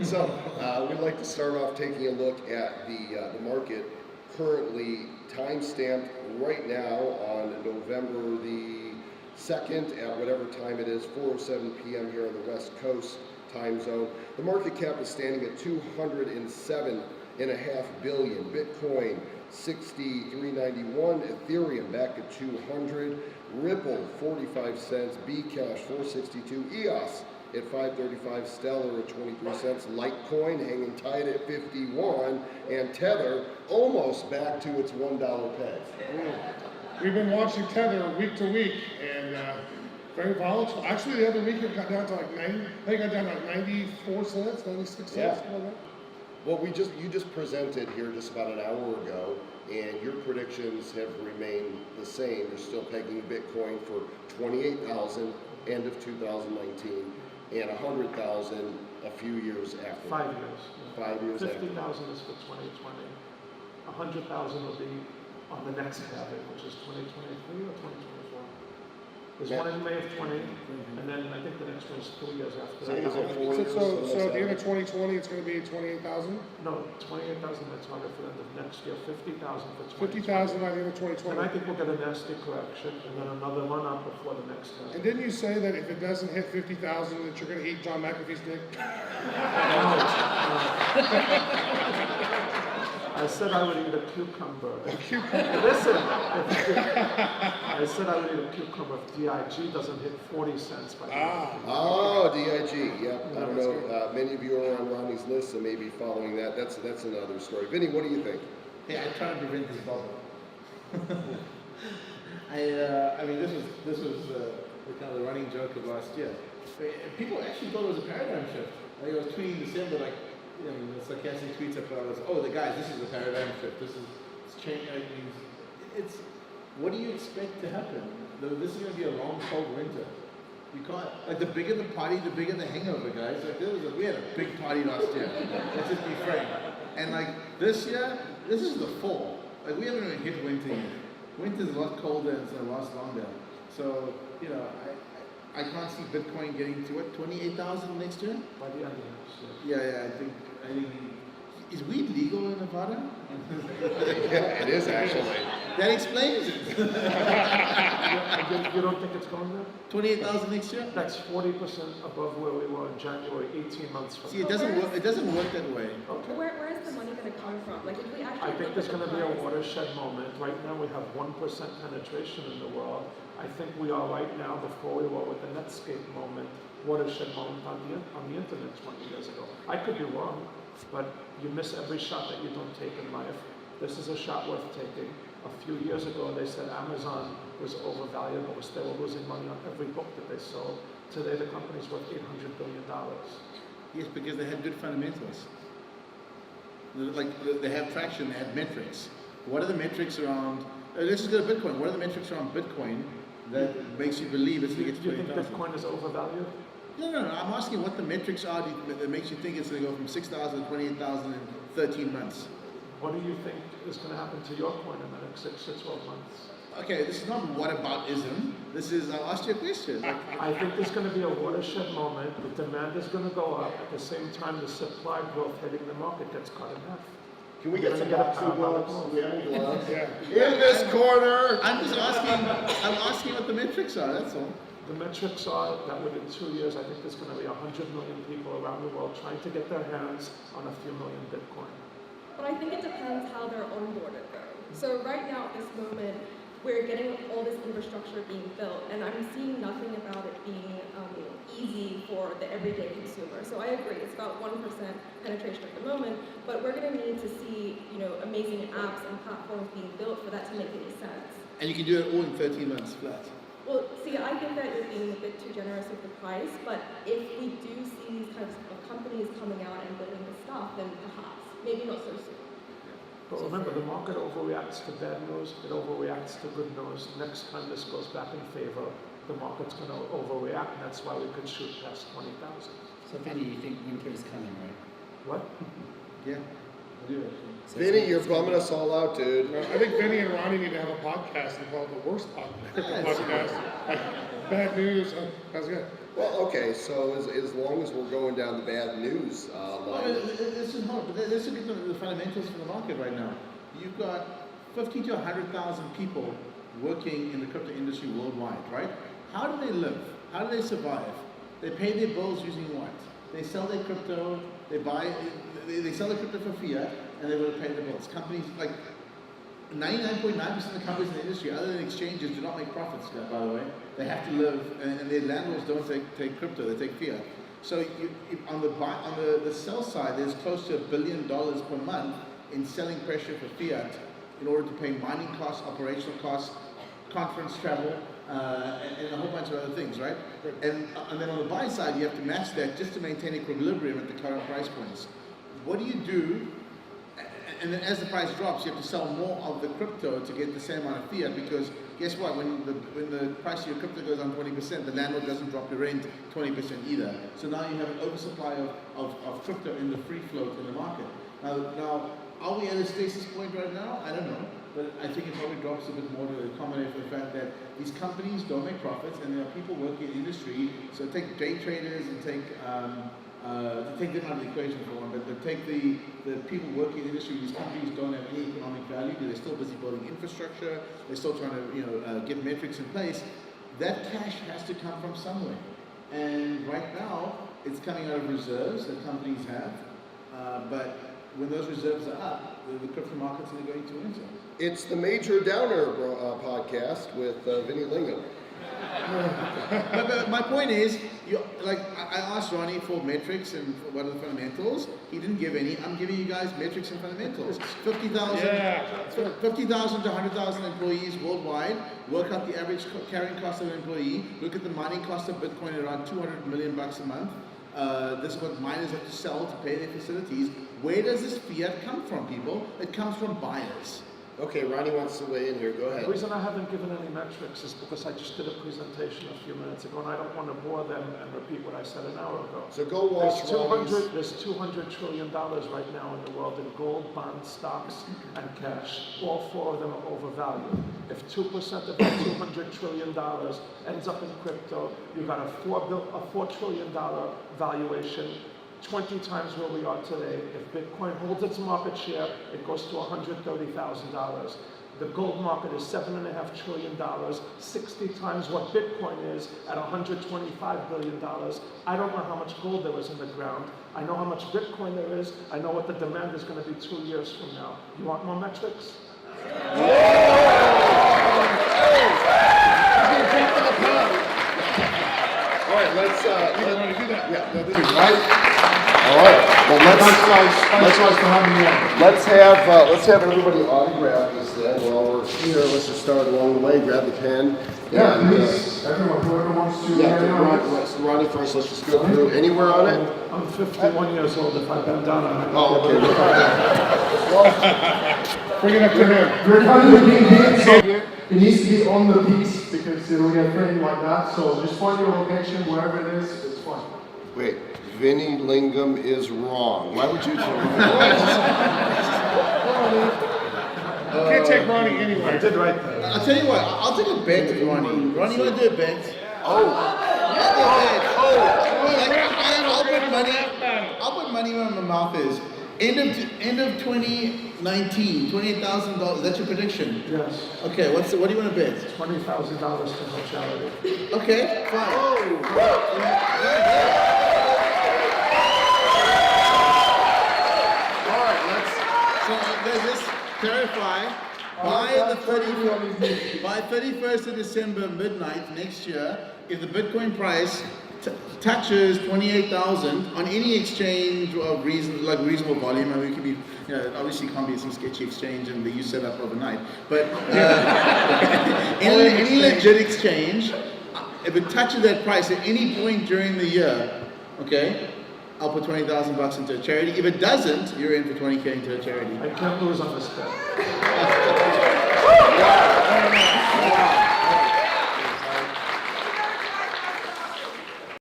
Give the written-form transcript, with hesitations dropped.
So we'd like to start off taking a look at the market currently time-stamped right now on November the 2nd at whatever time it is, 4:07 p.m. here on the West Coast time zone. The market cap is standing at $207.5 billion. Bitcoin 63.91, Ethereum back at 200, Ripple 45 cents, Bcash 462, EOS at 5.35, Stellar at 23 cents, Litecoin hanging tight at 51, and Tether almost back to its $1 peg. We've been watching Tether week to week, and very volatile. Actually, the other week it got down to like 90. I think it got down to like 94 cents, 96 cents. Yeah. Something like that. Well, you just presented here just about an hour ago, and your predictions have remained the same. You're still pegging Bitcoin for 28,000 end of 2019 and 100,000 a few years after. 5 years. 5 years 50,000 is for 2020. 100,000 will be on the next halving, which is 2023 or 2024. There's one in May of 20, and then I think the next one is 2 years after that. Is it 4 years? So at the end of 2020, it's going to be 28,000. No, 28,000 that's target for the end of next year. 50,000 for 2020. 50,000 by the end of And I 2020. think we'll get a nasty correction, and then another run up before the next halving. And didn't you say that if it doesn't hit 50,000, that you're going to eat John McAfee's dick? I said I would eat a cucumber. A cucumber. Listen, I said I would eat a cucumber if DIG doesn't hit 40 cents by the end. Oh, DIG, yep. I don't know, many of you are on Ronnie's list, so maybe following that. That's another story. Vinny, what do you think? Hey, I try to prevent this bubble. I mean, this was the kind of the running joke of last year. People actually thought it was a paradigm shift. Like it was tweeting in December, like, you know, the sarcastic tweets I put out was, oh, the guys, this is a paradigm shift. This is change. It's what do you expect to happen? This is going to be a long, cold winter. You can't, like, the bigger the party, the bigger the hangover, guys. Like, we had a big party last year. Let's just be frank. And like this year, this is the fall. Like we haven't even hit winter yet. Winter's a lot colder and it's going to last longer. So, you know, I can't see Bitcoin getting to what, 28,000 next year? By the end of next year. Yeah, I think is weed legal in Nevada? Yeah, it is actually. That explains it. You don't think it's going there? 28,000 next year? That's 40% above where we were in January, 18 months from See, now. it doesn't work. It doesn't work that way. Okay. Where is the money going to come from? Like, if we actually I think look there's at going the to be a price- watershed moment. Right now we have 1% penetration in the world. I think we are right now, before we were with the Netscape moment, watershed moment on the internet 20 years ago. I could be wrong, but you miss every shot that you don't take in life. This is a shot worth taking. A few years ago, they said Amazon was overvalued, but they were losing money on every book that they sold. Today, the company's worth $800 billion. Yes, because they have good fundamentals. They have traction. They have metrics. What are the metrics around? Let's just go to Bitcoin. What are the metrics around Bitcoin that makes you believe it's going to get to Do you think 20,000? Bitcoin is overvalued? No. I'm asking what the metrics are that makes you think it's going to go from 6,000 to 28,000 in 13 months. What do you think is going to happen to your coin in the next 6 to 12 months? Okay, this is not whataboutism. This is, I'll ask you a question. I think there's going to be a watershed moment. The demand is going to go up. At the same time, the supply growth hitting the market gets cut in half. Can we get some boxing gloves? Do we have any gloves? Yeah. In this corner! I'm just asking, I'm asking what the metrics are, that's all. The metrics are that within 2 years, I think there's going to be 100 million people around the world trying to get their hands on a few million Bitcoin. But I think it depends how they're onboarded, though. So right now, at this moment, we're getting all this infrastructure being built, and I'm seeing nothing about it being easy for the everyday consumer. So I agree, it's about 1% penetration at the moment, but we're going to need to see, amazing apps and platforms being built for that to make any sense. And you can do it all in 13 months flat. Well, see, I think that you're being a bit too generous with the price, but if we do see these kinds of companies coming out and building this stuff, then perhaps, maybe not so soon. But remember, the market overreacts to bad news, it overreacts to good news. Next time this goes back in favor, the market's going to overreact, and that's why we could shoot past 20,000. So Vinny, you think winter is coming, right? What? Yeah. Vinny, you're bumming us all out, dude. I think Vinny and Ronnie need to have a podcast and call it the worst podcast. Like, bad news. That's good. Well, okay, so as long as we're going down the bad news line. This is hard, but let's look at the fundamentals for the market right now. You've got 50 to 100,000 people working in the crypto industry worldwide, right? How do they live? How do they survive? They pay their bills using what? They sell their crypto, they sell the crypto for fiat, and they will pay their bills. Companies, like 99.9% of the companies in the industry, other than exchanges, do not make profits, by the way. They have to live, and their landlords don't take crypto, they take fiat. So on the sell side, there's close to $1 billion per month in selling pressure for fiat in order to pay mining costs, operational costs, conference travel, and a whole bunch of other things, right? And then on the buy side, you have to match that just to maintain equilibrium at the current price points. What do you do? And then as the price drops, you have to sell more of the crypto to get the same amount of fiat, because guess what? When the price of your crypto goes down 20%, the landlord doesn't drop your rent 20% either. So now you have an oversupply of crypto in the free float in the market. Now, are we at a stasis point right now? I don't know. But I think it probably drops a bit more to accommodate for the fact that these companies don't make profits, and there are people working in the industry. So take day traders and take them out of the equation for one, but take the people working in the industry. These companies don't have any economic value. They're still busy building infrastructure. They're still trying to get metrics in place. That cash has to come from somewhere, and right now it's coming out of reserves that companies have. But when those reserves are up, the crypto markets are going to enter. It's the Major Downer podcast with Vinny Lingham. But my point is, I asked Ronnie for metrics and what are the fundamentals. He didn't give any. I'm giving you guys metrics and fundamentals. 50,000 to 100,000 employees worldwide. Work out the average carrying cost of an employee. Look at the mining cost of Bitcoin at around $200 million a month. This is what miners have to sell to pay their facilities. Where does this fiat come from, people? It comes from buyers. Okay, Ronnie wants to weigh in here. Go ahead. The reason I haven't given any metrics is because I just did a presentation a few minutes ago, and I don't want to bore them and repeat what I said an hour ago. So go watch There's $200 trillion right now in the world in gold, bonds, stocks, and cash. All four of them are overvalued. If 2% of that $200 trillion ends up in crypto, you've got a $4 trillion valuation, 20 times where we are today. If Bitcoin holds its market share, it goes to $130,000. The gold market is $7.5 trillion, 60 times what Bitcoin is at $125 billion. I don't know how much gold there is in the ground. I know how much Bitcoin there is. I know what the demand is going to be 2 years from now. You want more metrics? All right, let's do that. Yeah, right. All right. Well, let's have everybody autograph this then while we're here. Let's just start along the way. Grab the pen. Yeah, and, please. Everyone, whoever wants to. Ronnie first. Let's just go through. Anywhere on it? I'm 51 years old. If I bend down on it. Oh, okay. Well, bring it up to him. We're trying to be here, so it needs to be on the piece because it'll get framed like that. So just find your location wherever it is. It's fine. Wait. Vinny Lingham is wrong. Why would you do Can't take Ronnie anywhere. I did right there. I'll tell you what, I'll take a bet with Ronnie. Ronnie, you want to do a bet? I'll put money where my mouth is. End of 2019, $28,000. That's your prediction? Yes. Okay, what do you want to bet? $20,000 to no charity. Okay, fine. All right, So let's just clarify. By 31st of December midnight next year, if the Bitcoin price touches 28,000 on any exchange of reasonable volume, I mean, it could be, obviously it can't be some sketchy exchange and you set up overnight, but any legit exchange, if it touches that price at any point during the year, okay, I'll put $20,000 into a charity. If it doesn't, you're in for 20K into a charity. I can't lose on this bet.